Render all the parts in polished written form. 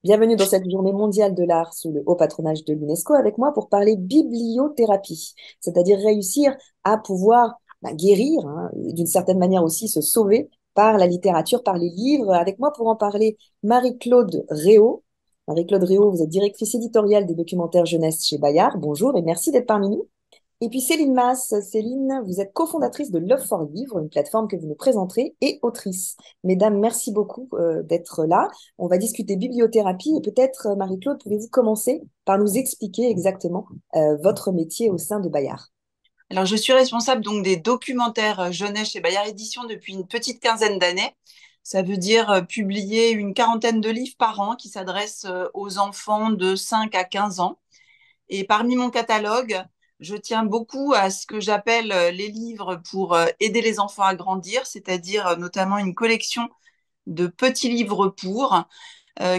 Bienvenue dans cette journée mondiale de l'art sous le haut patronage de l'UNESCO avec moi pour parler bibliothérapie, c'est-à-dire réussir à pouvoir guérir, hein, d'une certaine manière aussi se sauver par la littérature, par les livres. Avec moi pour en parler, Marie-Claude Réau. Marie-Claude Réau, vous êtes directrice éditoriale des documentaires jeunesse chez Bayard. Bonjour et merci d'être parmi nous. Et puis Céline Masse. Céline, vous êtes cofondatrice de Love for Livre, une plateforme que vous nous présenterez, et autrice. Mesdames, merci beaucoup d'être là. On va discuter bibliothérapie et peut-être, Marie-Claude, pouvez-vous commencer par nous expliquer exactement votre métier au sein de Bayard. Alors, je suis responsable donc des documentaires jeunesse chez Bayard Édition depuis une petite quinzaine d'années. Ça veut dire publier une quarantaine de livres par an qui s'adressent aux enfants de 5 à 15 ans. Et parmi mon catalogue, je tiens beaucoup à ce que j'appelle les livres pour aider les enfants à grandir, c'est-à-dire notamment une collection de petits livres pour,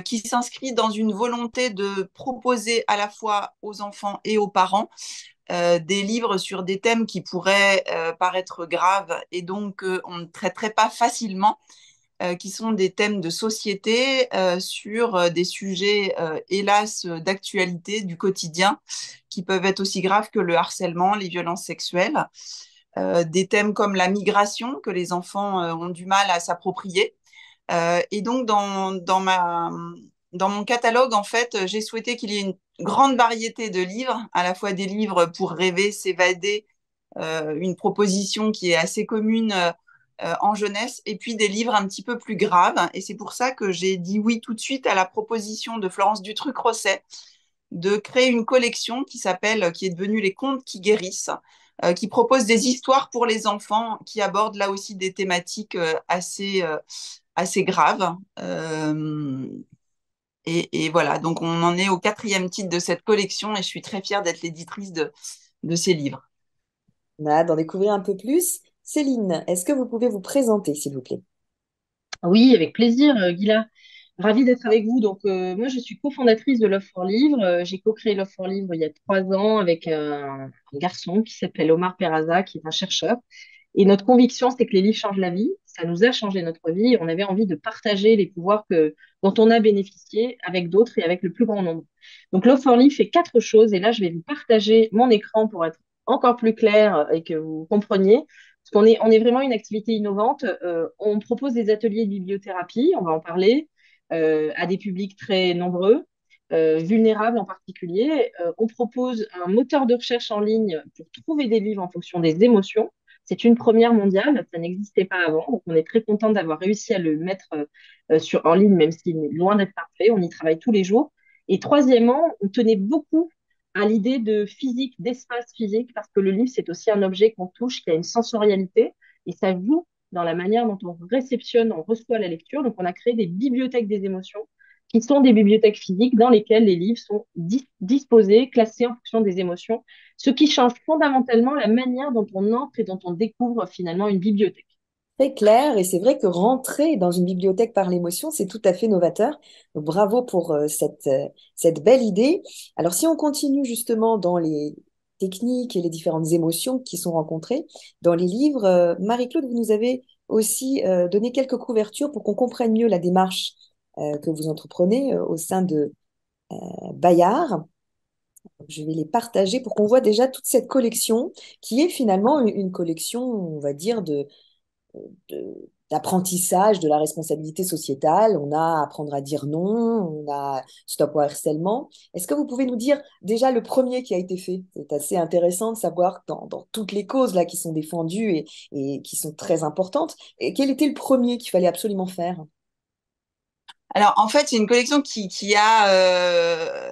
qui s'inscrit dans une volonté de proposer à la fois aux enfants et aux parents des livres sur des thèmes qui pourraient paraître graves et donc on ne traiterait pas facilement, qui sont des thèmes de société sur des sujets, hélas, d'actualité, du quotidien, qui peuvent être aussi graves que le harcèlement, les violences sexuelles, des thèmes comme la migration que les enfants ont du mal à s'approprier. Et donc, dans mon catalogue, en fait, j'ai souhaité qu'il y ait une grande variété de livres, à la fois des livres pour rêver, s'évader, une proposition qui est assez commune en jeunesse, et puis des livres un petit peu plus graves. Et c'est pour ça que j'ai dit oui tout de suite à la proposition de Florence Dutruc-Rosset de créer une collection qui est devenue Les Contes qui guérissent, qui propose des histoires pour les enfants, qui abordent là aussi des thématiques assez graves. Et voilà, donc on en est au quatrième titre de cette collection et je suis très fière d'être l'éditrice de ces livres. On a hâte d'en découvrir un peu plus. Céline, est-ce que vous pouvez vous présenter, s'il vous plaît? Oui, avec plaisir, Gila. Ravie d'être avec vous. Donc, moi, je suis cofondatrice de Love for Livre. J'ai co-créé Love for Livre il y a 3 ans avec un garçon qui s'appelle Omar Peraza, qui est un chercheur. Et notre conviction, c'est que les livres changent la vie. Ça nous a changé notre vie. Et on avait envie de partager les pouvoirs dont on a bénéficié avec d'autres et avec le plus grand nombre. Donc, Love for Livre fait 4 choses. Et là, je vais vous partager mon écran pour être encore plus clair et que vous compreniez. Parce qu'on est vraiment une activité innovante. On propose des ateliers de bibliothérapie, on va en parler, à des publics très nombreux, vulnérables en particulier. On propose un moteur de recherche en ligne pour trouver des livres en fonction des émotions. C'est une première mondiale, ça n'existait pas avant. Donc on est très content d'avoir réussi à le mettre en ligne, même s'il est loin d'être parfait. On y travaille tous les jours. Et troisièmement, on tenait beaucoup à l'idée de physique, d'espace physique, parce que le livre, c'est aussi un objet qu'on touche, qui a une sensorialité, et ça joue dans la manière dont on réceptionne, on reçoit la lecture. Donc, on a créé des bibliothèques des émotions, qui sont des bibliothèques physiques dans lesquelles les livres sont disposés, classés en fonction des émotions, ce qui change fondamentalement la manière dont on entre et dont on découvre finalement une bibliothèque. Très clair, et c'est vrai que rentrer dans une bibliothèque par l'émotion, c'est tout à fait novateur. Donc, bravo pour cette belle idée. Alors, si on continue justement dans les techniques et les différentes émotions qui sont rencontrées dans les livres, Marie-Claude, vous nous avez aussi donné quelques couvertures pour qu'on comprenne mieux la démarche que vous entreprenez au sein de Bayard. Je vais les partager pour qu'on voit déjà toute cette collection qui est finalement une collection, on va dire, d'apprentissage de la responsabilité sociétale. On a apprendre à dire non, on a stop au harcèlement. Est-ce que vous pouvez nous dire déjà le premier qui a été fait? C'est assez intéressant de savoir dans toutes les causes là qui sont défendues et qui sont très importantes. Et quel était le premier qu'il fallait absolument faire? Alors, en fait, c'est une collection qui a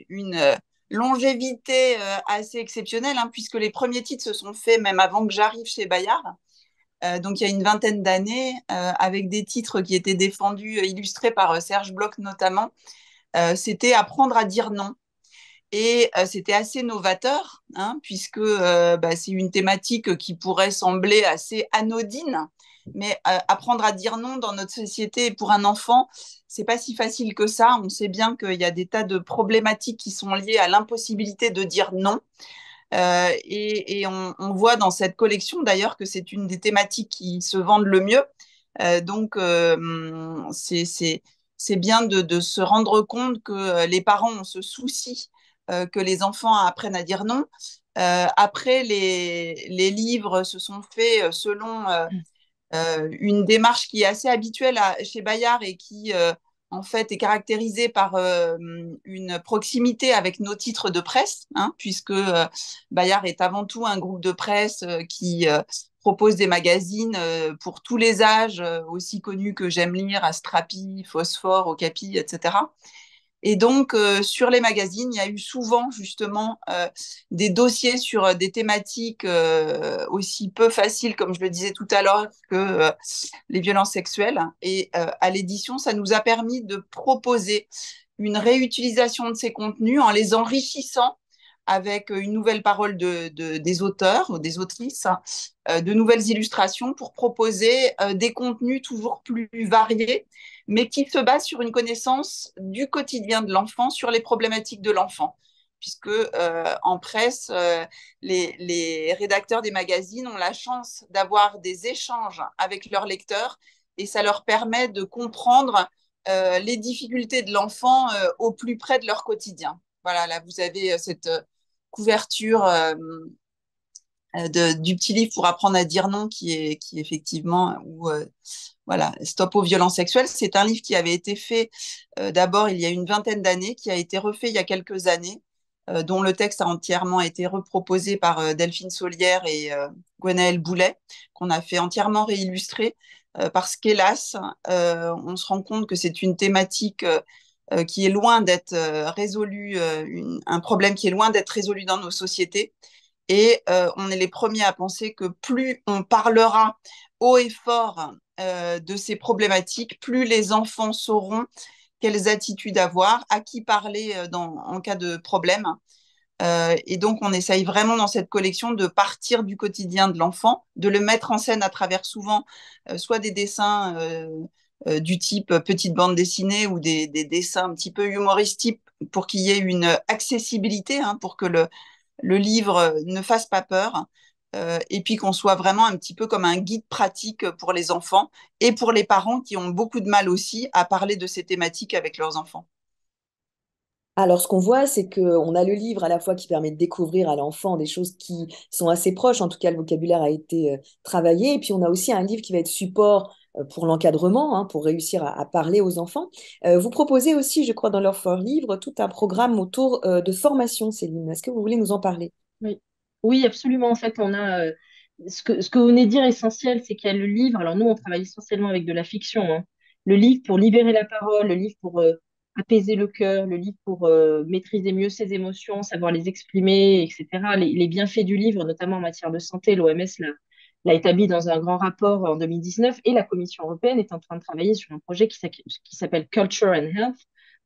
une longévité assez exceptionnelle, hein, puisque les premiers titres se sont faits même avant que j'arrive chez Bayard. Donc, il y a une vingtaine d'années, avec des titres qui étaient défendus, illustrés par Serge Bloch notamment. C'était Apprendre à dire non. Et c'était assez novateur, hein, puisque c'est une thématique qui pourrait sembler assez anodine, mais apprendre à dire non dans notre société pour un enfant, c'est pas si facile que ça. On sait bien qu'il y a des tas de problématiques qui sont liées à l'impossibilité de dire non. Et on voit dans cette collection d'ailleurs que c'est une des thématiques qui se vendent le mieux. Donc, c'est bien de se rendre compte que les parents ont ce souci que les enfants apprennent à dire non. Après, les livres se sont faits selon une démarche qui est assez habituelle chez Bayard et qui, en fait, est caractérisée par une proximité avec nos titres de presse, hein, puisque Bayard est avant tout un groupe de presse qui propose des magazines pour tous les âges, aussi connus que J'aime lire, Astrapi, Phosphore, Okapi, etc. Et donc, sur les magazines, il y a eu souvent justement des dossiers sur des thématiques aussi peu faciles, comme je le disais tout à l'heure, que les violences sexuelles. Et à l'édition, ça nous a permis de proposer une réutilisation de ces contenus en les enrichissant avec une nouvelle parole des auteurs ou des autrices, de nouvelles illustrations pour proposer des contenus toujours plus variés, mais qui se basent sur une connaissance du quotidien de l'enfant, sur les problématiques de l'enfant. Puisque en presse, les rédacteurs des magazines ont la chance d'avoir des échanges avec leurs lecteurs et ça leur permet de comprendre les difficultés de l'enfant au plus près de leur quotidien. Voilà, là, vous avez cette couverture du petit livre pour apprendre à dire non qui est effectivement voilà, Stop aux violences sexuelles. C'est un livre qui avait été fait d'abord il y a une vingtaine d'années, qui a été refait il y a quelques années, dont le texte a entièrement été reproposé par Delphine Saulière et Gwenaëlle Boulet, qu'on a fait entièrement réillustrer, parce qu'hélas, on se rend compte que c'est une thématique qui est loin d'être résolue, un problème qui est loin d'être résolu dans nos sociétés. Et on est les premiers à penser que plus on parlera haut et fort de ces problématiques, plus les enfants sauront quelles attitudes avoir, à qui parler en cas de problème. Et donc, on essaye vraiment dans cette collection de partir du quotidien de l'enfant, de le mettre en scène à travers souvent soit des dessins du type petite bande dessinée ou des dessins un petit peu humoristiques pour qu'il y ait une accessibilité, hein, pour que le livre ne fasse pas peur, et puis qu'on soit vraiment un petit peu comme un guide pratique pour les enfants et pour les parents qui ont beaucoup de mal aussi à parler de ces thématiques avec leurs enfants. Alors, ce qu'on voit, c'est qu'on a le livre à la fois qui permet de découvrir à l'enfant des choses qui sont assez proches, en tout cas le vocabulaire a été travaillé, et puis on a aussi un livre qui va être support pour l'encadrement, hein, pour réussir à parler aux enfants. Vous proposez aussi, je crois, dans leur for livre, tout un programme autour de formation, Céline. Est-ce que vous voulez nous en parler? Oui, oui, absolument. En fait, on a ce que vous venez de dire essentiel, c'est qu'il y a le livre. Alors nous, on travaille essentiellement avec de la fiction, hein. Le livre pour libérer la parole, le livre pour apaiser le cœur, le livre pour maîtriser mieux ses émotions, savoir les exprimer, etc. Les bienfaits du livre, notamment en matière de santé, l'OMS l'a établi dans un grand rapport en 2019 et la Commission européenne est en train de travailler sur un projet qui s'appelle Culture and Health,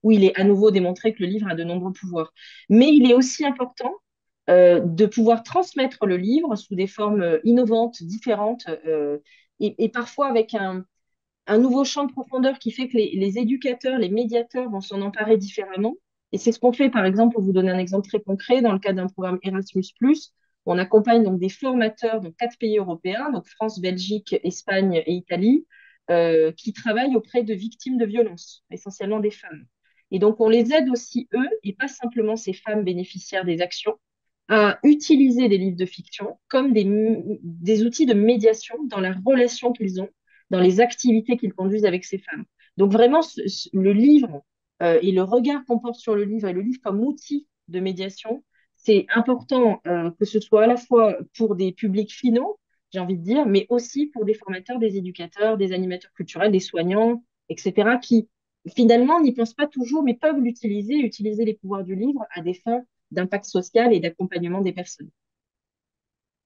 où il est à nouveau démontré que le livre a de nombreux pouvoirs. Mais il est aussi important de pouvoir transmettre le livre sous des formes innovantes, différentes, et parfois avec un nouveau champ de profondeur qui fait que les éducateurs, les médiateurs vont s'en emparer différemment. Et c'est ce qu'on fait, par exemple, pour vous donner un exemple très concret, dans le cadre d'un programme Erasmus+, on accompagne donc des formateurs dans 4 pays européens, donc France, Belgique, Espagne et Italie, qui travaillent auprès de victimes de violences, essentiellement des femmes. Et donc, on les aide aussi, eux, et pas simplement ces femmes bénéficiaires des actions, à utiliser des livres de fiction comme des outils de médiation dans la relation qu'ils ont, dans les activités qu'ils conduisent avec ces femmes. Donc vraiment, le livre et le regard qu'on porte sur le livre et le livre comme outil de médiation, c'est important que ce soit à la fois pour des publics finaux, j'ai envie de dire, mais aussi pour des formateurs, des éducateurs, des animateurs culturels, des soignants, etc., qui finalement n'y pensent pas toujours, mais peuvent utiliser les pouvoirs du livre à des fins d'impact social et d'accompagnement des personnes.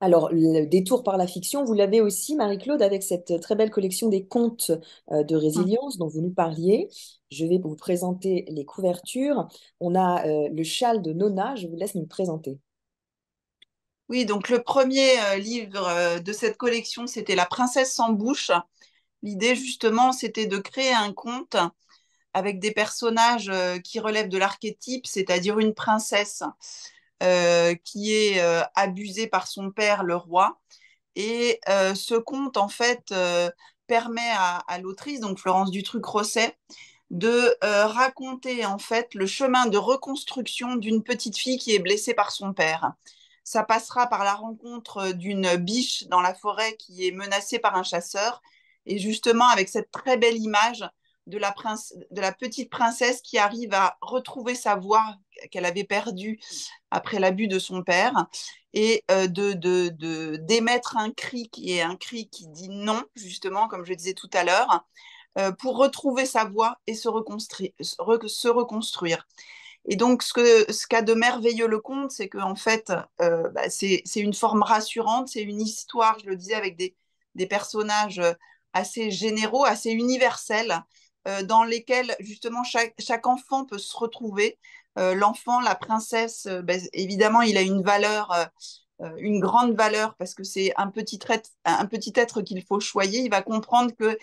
Alors, le détour par la fiction, vous l'avez aussi, Marie-Claude, avec cette très belle collection des contes de résilience dont vous nous parliez. Je vais vous présenter les couvertures. On a le châle de Nona, je vous laisse nous le présenter. Oui, donc le premier livre de cette collection, c'était La princesse sans bouche. L'idée, justement, c'était de créer un conte avec des personnages qui relèvent de l'archétype, c'est-à-dire une princesse qui est abusée par son père, le roi. Et ce conte, en fait, permet à l'autrice, donc Florence Dutruc-Rosset, de raconter en fait le chemin de reconstruction d'une petite fille qui est blessée par son père. Ça passera par la rencontre d'une biche dans la forêt qui est menacée par un chasseur, et justement avec cette très belle image de la petite princesse qui arrive à retrouver sa voix qu'elle avait perdue après l'abus de son père, et d'émettre un cri qui est un cri qui dit non, justement, comme je disais tout à l'heure, pour retrouver sa voix et se reconstruire. Et donc, ce qu'a de merveilleux le conte, c'est qu'en fait, c'est une forme rassurante, c'est une histoire, je le disais, avec des personnages assez généraux, assez universels, dans lesquels justement chaque enfant peut se retrouver. L'enfant, la princesse, évidemment, il a une valeur, une grande valeur parce que c'est un petit être qu'il faut choyer. Il va comprendre que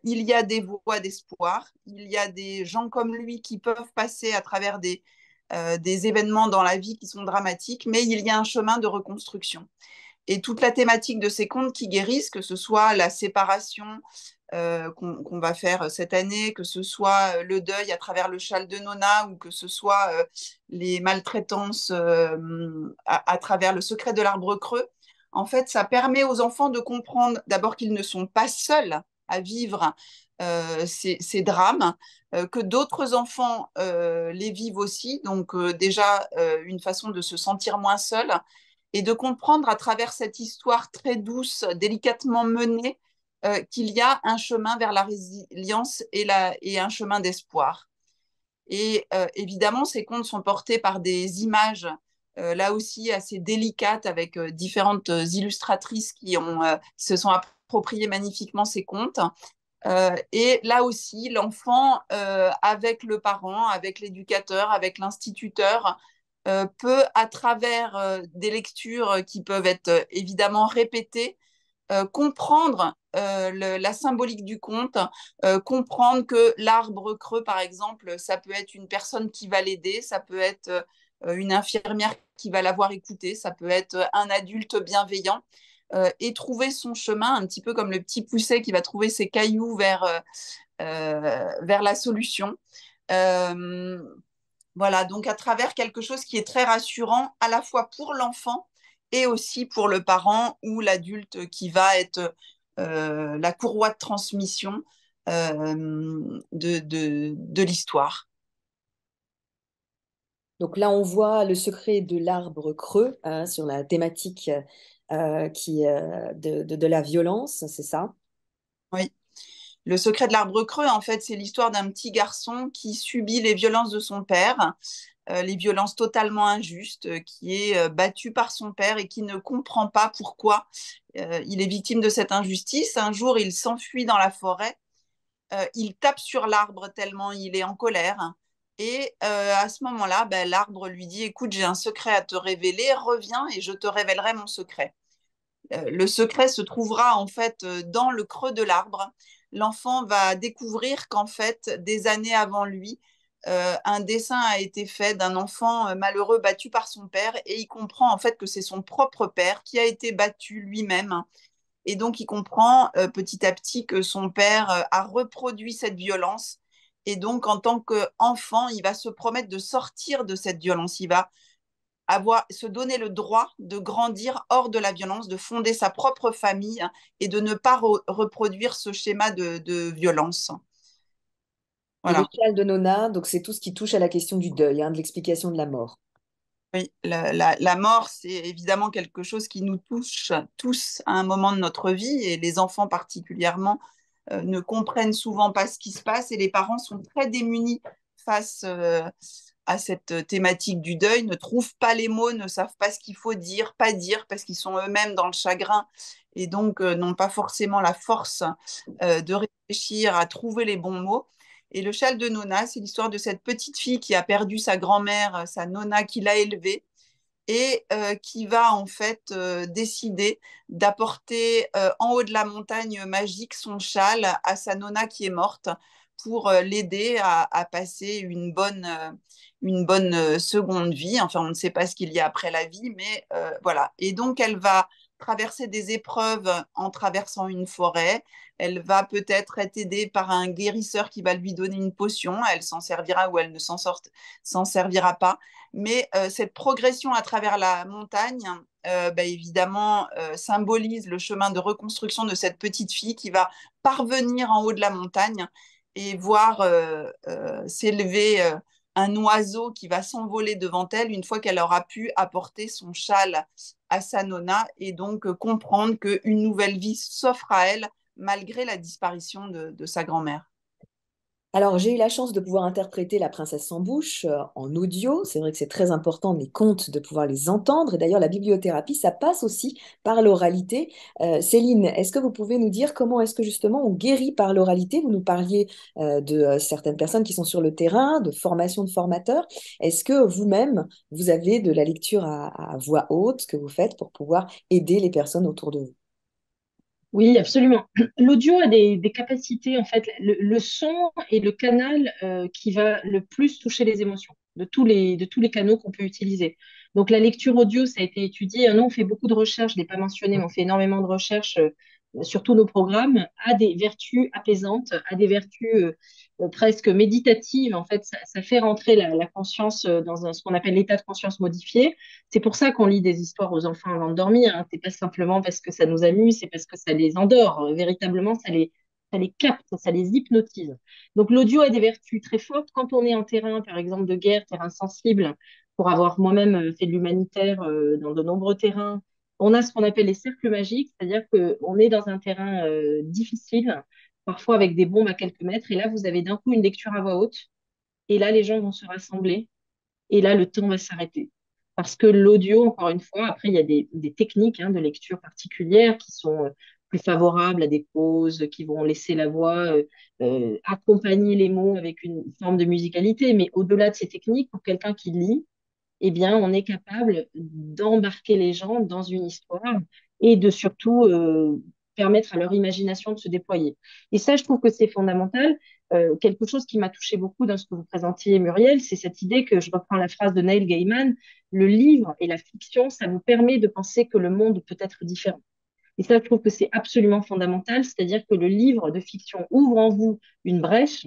il y a des voies d'espoir, il y a des gens comme lui qui peuvent passer à travers des événements dans la vie qui sont dramatiques, mais il y a un chemin de reconstruction. Et toute la thématique de ces contes qui guérissent, que ce soit la séparation qu'on va faire cette année, que ce soit le deuil à travers le châle de Nona, ou que ce soit les maltraitances à travers le secret de l'arbre creux, en fait, ça permet aux enfants de comprendre d'abord qu'ils ne sont pas seuls à vivre ces drames, que d'autres enfants les vivent aussi, donc déjà une façon de se sentir moins seul, et de comprendre à travers cette histoire très douce, délicatement menée, qu'il y a un chemin vers la résilience et un chemin d'espoir. Et évidemment, ces contes sont portés par des images, là aussi assez délicates, avec différentes illustratrices qui se sont appropriées magnifiquement ces contes. Et là aussi, l'enfant, avec le parent, avec l'éducateur, avec l'instituteur, peut, à travers des lectures qui peuvent être évidemment répétées, comprendre la symbolique du conte, comprendre que l'arbre creux, par exemple, ça peut être une personne qui va l'aider, ça peut être une infirmière qui va l'avoir écouté, ça peut être un adulte bienveillant, et trouver son chemin, un petit peu comme le petit pousset qui va trouver ses cailloux vers la solution. Euh, voilà, donc à travers quelque chose qui est très rassurant, à la fois pour l'enfant et aussi pour le parent ou l'adulte qui va être la courroie de transmission de l'histoire. Donc là, on voit le secret de l'arbre creux, hein, sur la thématique de la violence, c'est ça? Oui. Le secret de l'arbre creux, en fait, c'est l'histoire d'un petit garçon qui subit les violences de son père, les violences totalement injustes, qui est battu par son père et qui ne comprend pas pourquoi il est victime de cette injustice. Un jour, il s'enfuit dans la forêt, il tape sur l'arbre tellement il est en colère. Et à ce moment-là, ben, l'arbre lui dit, écoute, j'ai un secret à te révéler, reviens et je te révélerai mon secret. Le secret se trouvera en fait dans le creux de l'arbre. L'enfant va découvrir qu'en fait, des années avant lui, un dessin a été fait d'un enfant malheureux battu par son père, et il comprend en fait que c'est son propre père qui a été battu lui-même. Et donc, il comprend petit à petit que son père a reproduit cette violence. Et donc, en tant qu'enfant, il va se promettre de sortir de cette violence. Il va se donner le droit de grandir hors de la violence, de fonder sa propre famille et de ne pas reproduire ce schéma de violence. Et le Voilà. châle de Nona, donc c'est tout ce qui touche à la question du deuil, hein, de l'explication de la mort. Oui, la mort, c'est évidemment quelque chose qui nous touche tous à un moment de notre vie, et les enfants particulièrement ne comprennent souvent pas ce qui se passe, et les parents sont très démunis face à cette thématique du deuil, ne trouvent pas les mots, ne savent pas ce qu'il faut dire, pas dire, parce qu'ils sont eux-mêmes dans le chagrin, et donc n'ont pas forcément la force de réfléchir à trouver les bons mots. Et le châle de Nona, c'est l'histoire de cette petite fille qui a perdu sa grand-mère, sa nonna qui l'a élevée, et qui va en fait décider d'apporter en haut de la montagne magique son châle à sa nonna qui est morte, pour l'aider à passer une bonne seconde vie. Enfin, on ne sait pas ce qu'il y a après la vie, mais voilà. Et donc, elle va traverser des épreuves en traversant une forêt. Elle va peut-être être aidée par un guérisseur qui va lui donner une potion. Elle s'en servira ou elle ne s'en servira pas. Mais cette progression à travers la montagne, évidemment, symbolise le chemin de reconstruction de cette petite fille qui va parvenir en haut de la montagne et voir s'élever un oiseau qui va s'envoler devant elle une fois qu'elle aura pu apporter son châle à sa nonna et donc comprendre qu'une nouvelle vie s'offre à elle malgré la disparition de sa grand-mère. Alors, j'ai eu la chance de pouvoir interpréter La Princesse sans bouche en audio. C'est vrai que c'est très important, les contes, de pouvoir les entendre. Et d'ailleurs, la bibliothérapie, ça passe aussi par l'oralité. Céline, est-ce que vous pouvez nous dire comment est-ce que justement on guérit par l'oralité? Vous nous parliez de certaines personnes qui sont sur le terrain, de formation de formateurs. Est-ce que vous-même, vous avez de la lecture à voix haute que vous faites pour pouvoir aider les personnes autour de vous? Oui, absolument. L'audio a des capacités, en fait, le son est le canal qui va le plus toucher les émotions de tous les canaux qu'on peut utiliser. Donc la lecture audio, ça a été étudié. Nous, on fait beaucoup de recherches, je ne l'ai pas mentionné, mais on fait énormément de recherches sur tous nos programmes, a des vertus apaisantes, a des vertus presque méditatives. En fait, ça fait rentrer la conscience dans ce qu'on appelle l'état de conscience modifié. C'est pour ça qu'on lit des histoires aux enfants avant de dormir. Hein. C'est pas simplement parce que ça nous amuse, c'est parce que ça les endort. Véritablement, ça les capte, ça les hypnotise. Donc l'audio a des vertus très fortes. Quand on est en terrain, par exemple, de guerre, terrain sensible, pour avoir moi-même fait de l'humanitaire dans de nombreux terrains, on a ce qu'on appelle les cercles magiques, c'est-à-dire qu'on est dans un terrain difficile, parfois avec des bombes à quelques mètres, et là, vous avez d'un coup une lecture à voix haute, et là, les gens vont se rassembler, et là, le temps va s'arrêter. Parce que l'audio, encore une fois, après, il y a des techniques de lecture particulières qui sont plus favorables à des pauses, qui vont laisser la voix accompagner les mots avec une forme de musicalité. Mais au-delà de ces techniques, pour quelqu'un qui lit, eh bien, on est capable d'embarquer les gens dans une histoire et de surtout permettre à leur imagination de se déployer. Et ça, je trouve que c'est fondamental. Quelque chose qui m'a touché beaucoup dans ce que vous présentiez, Muriel, c'est cette idée que je reprends la phrase de Neil Gaiman, le livre et la fiction, ça vous permet de penser que le monde peut être différent. Et ça, je trouve que c'est absolument fondamental, c'est-à-dire que le livre de fiction ouvre en vous une brèche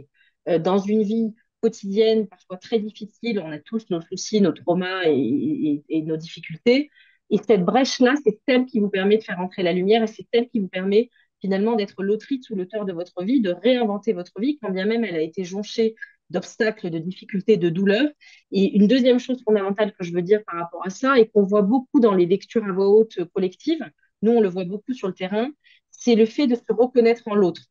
dans une vie quotidienne, parfois très difficile. On a tous nos soucis, nos traumas et nos difficultés. Et cette brèche-là, c'est celle qui vous permet de faire entrer la lumière et c'est celle qui vous permet finalement d'être l'autrice ou l'auteur de votre vie, de réinventer votre vie, quand bien même elle a été jonchée d'obstacles, de difficultés, de douleurs. Et une deuxième chose fondamentale que je veux dire par rapport à ça, et qu'on voit beaucoup dans les lectures à voix haute collectives, nous on le voit beaucoup sur le terrain, c'est le fait de se reconnaître en l'autre.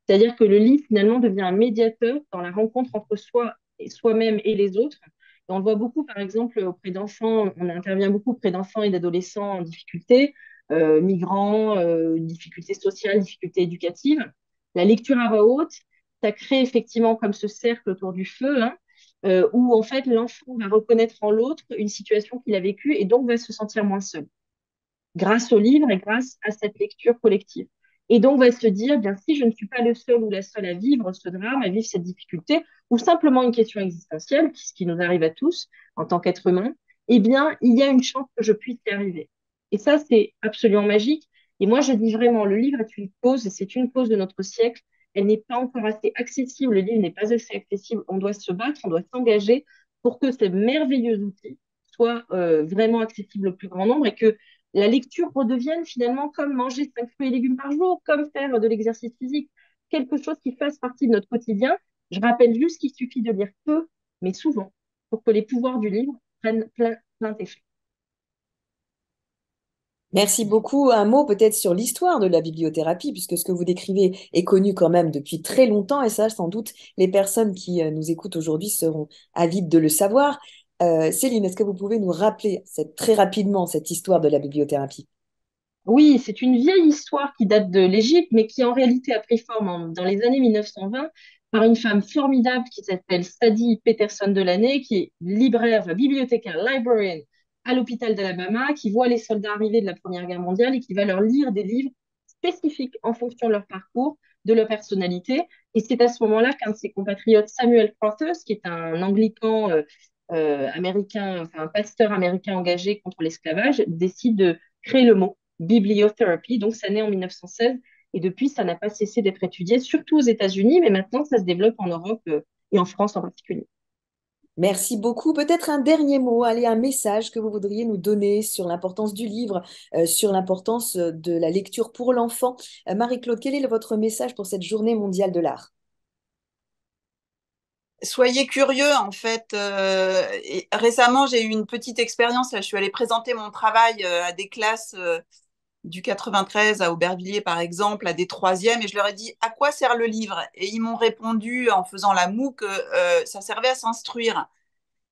C'est-à-dire que le livre finalement devient un médiateur dans la rencontre entre soi et soi-même et les autres. Et on le voit beaucoup, par exemple, auprès d'enfants, on intervient beaucoup auprès d'enfants et d'adolescents en difficulté, migrants, difficultés sociales, difficultés éducatives. La lecture à voix haute, ça crée effectivement comme ce cercle autour du feu, où en fait l'enfant va reconnaître en l'autre une situation qu'il a vécue et donc va se sentir moins seul grâce au livre et grâce à cette lecture collective. Et donc, on va se dire, bien, si je ne suis pas le seul ou la seule à vivre ce drame, à vivre cette difficulté, ou simplement une question existentielle, ce qui nous arrive à tous en tant qu'être humain, eh bien, il y a une chance que je puisse y arriver. Et ça, c'est absolument magique. Et moi, je dis vraiment, le livre est une cause, et c'est une cause de notre siècle. Elle n'est pas encore assez accessible, le livre n'est pas assez accessible. On doit se battre, on doit s'engager pour que ces merveilleux outils soient vraiment accessibles au plus grand nombre et que la lecture redevienne finalement comme manger 5 fruits et légumes par jour, comme faire de l'exercice physique, quelque chose qui fasse partie de notre quotidien. Je rappelle juste qu'il suffit de lire peu, mais souvent, pour que les pouvoirs du livre prennent plein effet. Merci beaucoup. Un mot peut-être sur l'histoire de la bibliothérapie, puisque ce que vous décrivez est connu quand même depuis très longtemps, et ça, sans doute, les personnes qui nous écoutent aujourd'hui seront avides de le savoir. Céline, est-ce que vous pouvez nous rappeler très rapidement cette histoire de la bibliothérapie? Oui, c'est une vieille histoire qui date de l'Égypte, mais qui en réalité a pris forme dans les années 1920 par une femme formidable qui s'appelle Sadie Peterson Delaney, qui est libraire, enfin, bibliothécaire, librarian à l'hôpital d'Alabama, qui voit les soldats arriver de la Première Guerre mondiale et qui va leur lire des livres spécifiques en fonction de leur parcours, de leur personnalité. Et c'est à ce moment-là qu'un de ses compatriotes, Samuel Crothers, qui est un anglican américain, enfin un pasteur américain engagé contre l'esclavage, décide de créer le mot bibliotherapy. Donc, ça naît en 1916 et depuis, ça n'a pas cessé d'être étudié, surtout aux États-Unis, mais maintenant, ça se développe en Europe et en France en particulier. Merci beaucoup. Peut-être un dernier mot, allez, un message que vous voudriez nous donner sur l'importance du livre, sur l'importance de la lecture pour l'enfant. Marie-Claude, quel est votre message pour cette journée mondiale de l'art? Soyez curieux, en fait. Et récemment, j'ai eu une petite expérience. Là, je suis allée présenter mon travail à des classes du 93 à Aubervilliers, par exemple, à des troisièmes, et je leur ai dit à quoi sert le livre? Et ils m'ont répondu en faisant la moue que ça servait à s'instruire.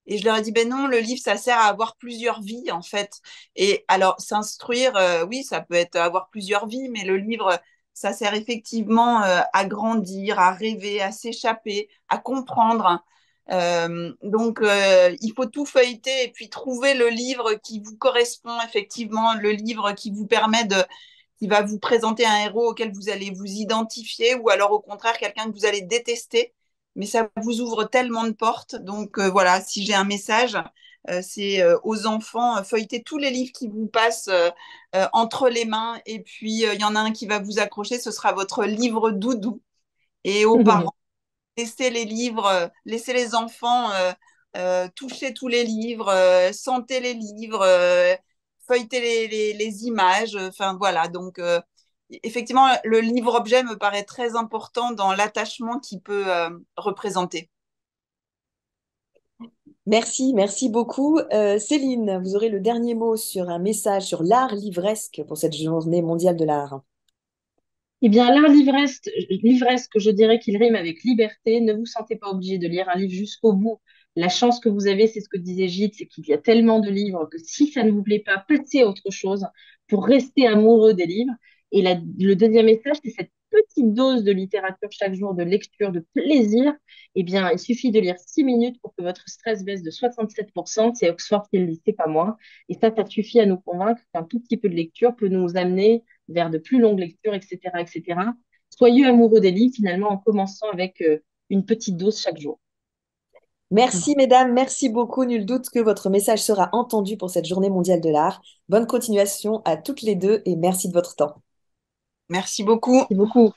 Et je leur ai dit, ben non, le livre, ça sert à avoir plusieurs vies, en fait. Et alors, s'instruire, oui, ça peut être avoir plusieurs vies, mais le livre, ça sert effectivement à grandir, à rêver, à s'échapper, à comprendre. Il faut tout feuilleter et puis trouver le livre qui vous correspond, effectivement, le livre qui vous permet de, qui va vous présenter un héros auquel vous allez vous identifier, ou alors au contraire, quelqu'un que vous allez détester, mais ça vous ouvre tellement de portes. Donc voilà, si j'ai un message, c'est aux enfants, feuilletez tous les livres qui vous passent entre les mains, et puis il y en a un qui va vous accrocher, ce sera votre livre doudou. Et aux parents, laissez les livres, laissez les enfants toucher tous les livres, sentez les livres, feuilletez les images. Enfin voilà, donc effectivement, le livre-objet me paraît très important dans l'attachement qu'il peut représenter. Merci, merci beaucoup. Céline, vous aurez le dernier mot sur un message sur l'art livresque pour cette journée mondiale de l'art. Eh bien, l'art livresque, je dirais qu'il rime avec liberté. Ne vous sentez pas obligé de lire un livre jusqu'au bout. La chance que vous avez, c'est ce que disait Gide, c'est qu'il y a tellement de livres que si ça ne vous plaît pas, passez à autre chose pour rester amoureux des livres. Et le deuxième message, c'est cette petite dose de littérature chaque jour, de lecture, de plaisir. Eh bien, il suffit de lire 6 minutes pour que votre stress baisse de 67%. C'est Oxford qui le dit, c'est pas moi. Et ça suffit à nous convaincre qu'un tout petit peu de lecture peut nous amener vers de plus longues lectures, etc., etc. Soyez amoureux des livres, finalement, en commençant avec une petite dose chaque jour. Merci mesdames, merci beaucoup. Nul doute que votre message sera entendu pour cette journée mondiale de l'art. Bonne continuation à toutes les deux et merci de votre temps. Merci beaucoup. Merci beaucoup.